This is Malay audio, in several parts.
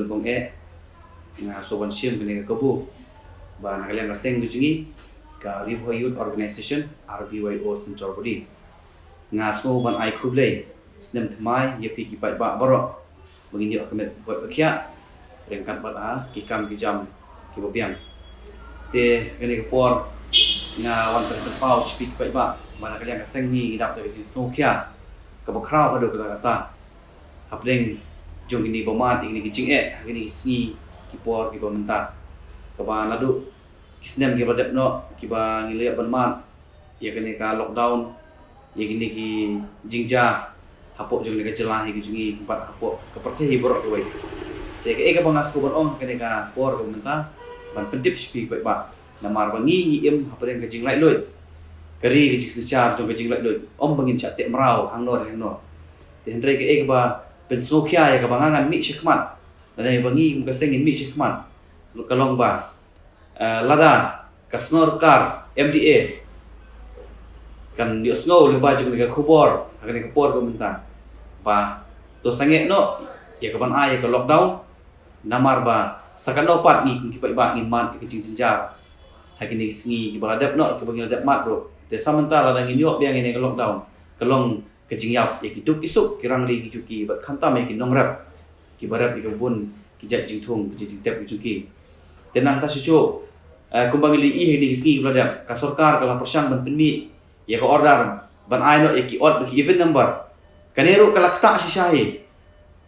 kong nga soban sim kene kabu ba nakalian kaseng dujungi ka River Youth Organization RBYO Central Body nga so ban ai khublei snem thmai ye pi ki pai ba baro begini akamet buat bakia rengkat bat ki kam ki jam ki bobian te kene por nga wan terpau speak pai ba mana kalian kaseng ni dap dari so kia ka bakrau ado kata hapleng jong ini bomat ini kicing ini sngi kipor kiba mentah kaba nadu kisnem kiba depno kiba ngiliat banmat ya kene ka lockdown ya kini ki jingja hapok jong ne jelah ki jungi empat hapok keperti hiborok ke wai te ke bangas ko bon kene ka por ko mentah ban pendip speak bai ba namar bangi ngiem hapren ke jing lai loy kari ke jing secar jong ke jing lai loy bangin chat te mrau hangno te hendrai ke ba pensokia ya kabangangan mi shikmat dan yang bangi muka sengin mi shikmat kalong ba lada kasnor kar MDA kan dia snow le baju ke kubor akan ke por ko mentang ba to sange no ya kaban ai ke lockdown namar ba sakano pat ni ki ba ngin man ke jinjar hakini singi ki baladap no ke bangil ladap mat bro te samantara dan ngin yok dia ngin ke lockdown kalong kejing yap ya kituk isuk kirang li kijuki bat khantam ya kinong rap ki barat di kebun ki jat jingthung ki jing tep kijuki tenang ta sucu kumbang li i ni ski bladam ka sarkar kala persang ban penmi ya ka order ban aino ya ki ot ki event number kanero kala kta si shahi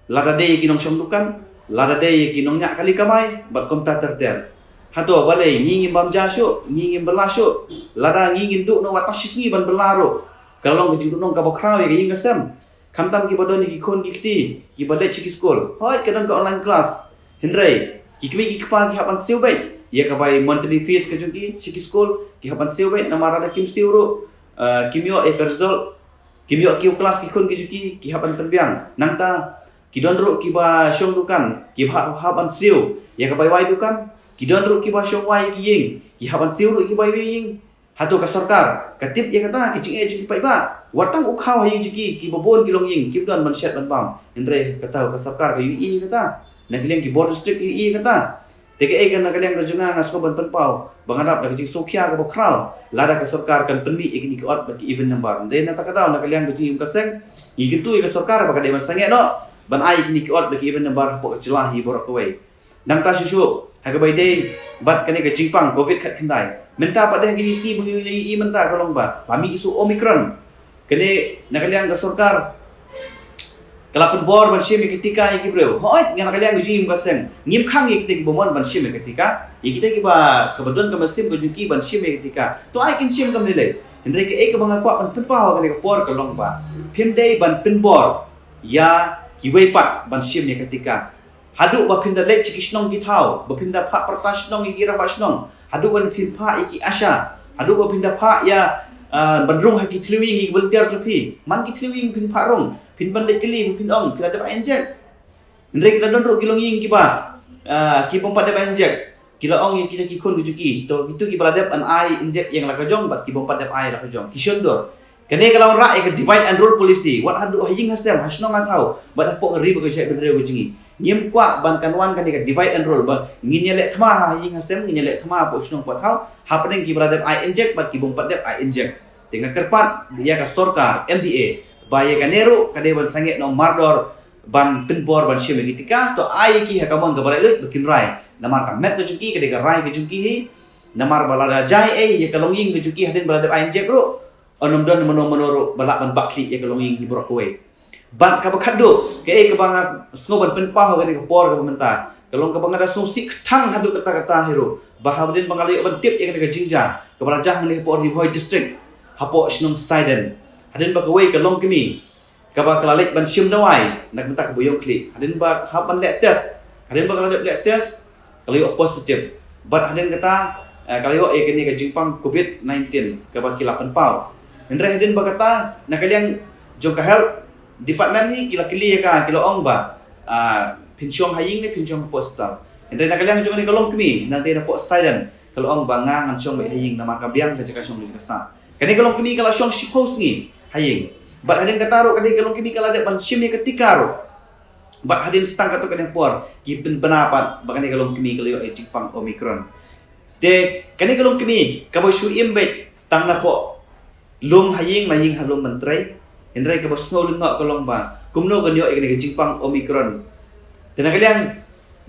lada de ki nong shomdukan lada de ki nong nya kali kamai bat komta terter hato balai ngingim bam jashu ngingim belashu lada ngingim duk no watasis ni ban belaro kalau ngejing nong ka bakrau ya ging kasam khantam ki badoni ki khon ki kti ki badai chiki school hoi kadang ka online class hendrai ki kmi ki kpa ki hapan siu bai ya ka bai monthly fees ka jungi chiki school ki hapan siu bai namara da kim siu ro kimyo e result kimyo ki class ki khon ki juki ki hapan terbiang nangta ki don ro ki ba shong dukan ki hapan siu ya ka bai wai dukan ki don ro ki ba shong wai ki ying ki hapan siu ro ki bai ying hato ka sarkar katip ya kata kicing juki pai ba watang ukhaw hayu juki ki bobon ki longying ki don ban shet ban bam endre kata ka sarkar ka ui kata nakliang ki border district ui kata teke kan nakliang ka junga ngasko ban penpau bangarap dak jing sokia ka bokraw lada ka sarkar kan penmi ikni ki ot ki even number ende na takadaw nakliang ka jing kaseng igitu ka sarkar ba ka de ban sange no ban ai ikni ki ot ki even number po jelah hi borak kawai nang ta susu hagabai de bat kane ka jingpang covid khat khandai menta pada gini ski bungi i menta kalong ba kami isu omicron kene nakalian ka sarkar kalapun bor ban shim ketika iki bro hoi ngana kalian guji baseng ngim khang iki ketika bomon ban shim ketika iki kita ba kebetulan ka mesim gujuki ban shim ketika to ai kin shim kam nilai hendrai ke ek banga kwa ban penpau kane ka por kalong ba phim dei ban pinbor ya kiwei pat ban shim ketika hadu ba pinda le chikishnong gi thau ba pinda pha pratashnong gi ra bashnong hadu ban phin pha iki asha hadu ba pinda pha ya bandrung haki tliwing gi volunteer jupi man ki tliwing phin pha rong phin ban le kili phin ong kila da enjek ndre kila don ro kilong ying ki ba ki pompat da enjek kila ong yang kita ki khon juki to itu ki baladap an ai injek yang la ka jong bat ki pompat da ai la ka jong kishondor kene kalau ra ek divide and rule policy wat hadu hing hasem hasnong atau bat apo ri ba ka jek bendre go jingi nyem kwa ban kanwan kan ka divide and rule ba nginyele thma hing hasem nginyele thma po snong po thau hapeng ki baladap ai injek bat ki pompat da ai injek dengan kerpat dia ka sarkar MDA baya kanero kade ban sange no mardor ban pinbor ban shime ketika to ai ki hakamon ka balai bikin rai namar ka met ka juki kade ka rai ka juki namar balada jai ya kalonging ka juki hadin balada ai injek ro onom don menoro balak ban bakli ya kalonging hibrok kowe ban ka bakado ke ka bang snoban pinpah kade ka por ka menta kalong ka bang ada sosik thang hadu kata-kata hero bahabdin bangali ban tip ya kade ka jingja ka balajah ni por River district hapo snong Siden hadin ba kawai kalong kimi kaba kalalik ban shim dawai nak minta ke boyong klik hadin ba hapan lek test hadin ba kalalik lek test kalau positif bat hadin kata kalau kini ke jingpang COVID-19 kaba kilapan pau hendra hadin ba kata nak kalian jong ka health department ni kila kili ka kilo ong ba pinsyong haying ni pinsyong postal hendra nak kalian jong ni kalong kimi nanti na po Siden kalau ong ba nga ngan syong haying na makabiang ka jaka syong ni kasa kani kalong kimi kala syong shipos ni haying bat hadin kataro kani kalong kimi kala de ban shim ni ketika ro Bat hadin setang kato kadang por ki pendapat bakane kalong kini kalau jingpang Omicron. Te kani kalong kini kabo shu imbet tang na po lum haying laying halum mentrai indrai kabo snow lungok kalong ba kumno kanyo ikani jingpang Omicron. Tenang kalian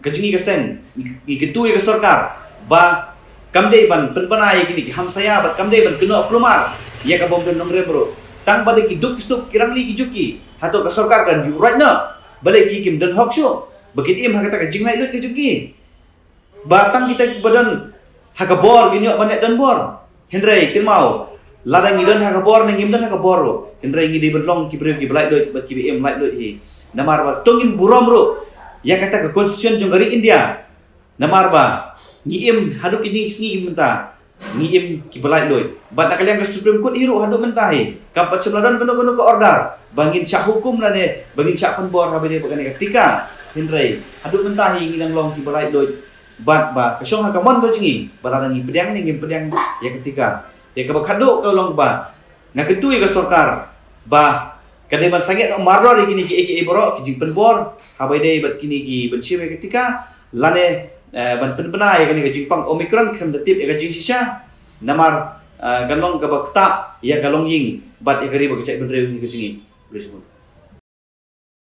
kajungi kasen gitu ya kesorkar ba kamdei ban penpanai kini ki hamsaya bat kamdei ban keno klumar ya kabom don nomre bro tang bade ki duk stuk kirang li ki juki hato kesorkar kan you right now balik ki kim dan hok show bakit im hakata ka jinglai lut ki juki batang kita badan hakabor gini banyak dan bor hendrai kirmau ladang idon hakabor nang imdan hakabor hendrai ngi berlong ki brev ki balai lut bat ki im light lut hi namar ba tongin burom bro ya kata ke konstitusi jonggari India namar ba ngiem haduk ini singi menta ngiem ki balai loy bat nak kalian ke Supreme Court hiru haduk menta he kapat sebeladan kono ke order bangin cak hukum lah ne bangin cak penbor habis dia ketika hendrai haduk menta he ngilang long ki balai loy bat ba kesong hakamon go jingi barang ngi pedang ni ngim pedang ya ketika ya ke haduk ke long ba nak ketui ke sorkar ba kadai ban sangat no maror kini ki eke borok ki jing penbor habai dei bat kini ki benci ketika lane ban penpena ya kini ke jingpang Omicron kam detip ya jing sisa namar galong ka bakta ya galong ying bat ya kari ba kecek bendre ni ke jingi boleh sebut